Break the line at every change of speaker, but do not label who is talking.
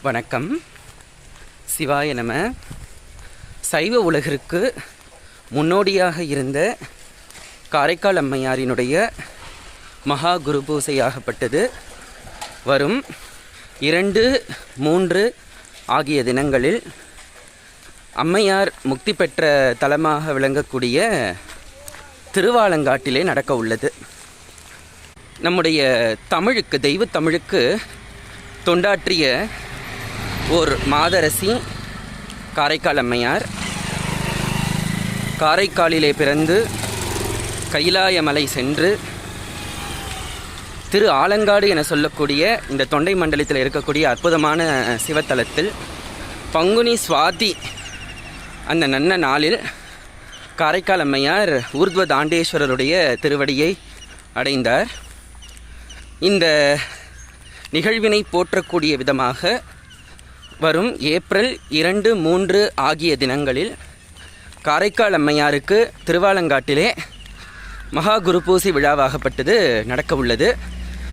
வணக்கம். சிவாய நம. சைவ உலகிற்கு முன்னோடியாக இருந்த காரைக்கால் அம்மையாரினுடைய மகா குரு பூசையாகப்பட்டது வரும் 2, 3 ஆகிய தினங்களில் அம்மையார் முக்தி பெற்ற தலமாக விளங்கக்கூடிய திருவாலங்காட்டிலே நடக்க உள்ளது. நம்முடைய தமிழுக்கு, தெய்வ தமிழுக்கு தொண்டாற்றிய ஓர் மாதரசி காரைக்கால் அம்மையார். காரைக்காலிலே பிறந்து கைலாயமலை சென்று திரு ஆலங்காடு என சொல்லக்கூடிய இந்த தொண்டை மண்டலத்தில் இருக்கக்கூடிய அற்புதமான சிவத்தலத்தில் பங்குனி சுவாதி அந்த நன்ன நாளில் காரைக்கால் அம்மையார் ஊர்த்வ தாண்டேஸ்வரருடைய திருவடியை அடைந்தார். இந்த நிகழ்வினை போற்றக்கூடிய விதமாக வரும் ஏப்ரல் 2, 3 ஆகிய தினங்களில் காரைக்கால் அம்மையாருக்கு திருவாலங்காட்டிலே மகா குரு பூசை விழாவாகப்பட்டது நடக்க உள்ளது.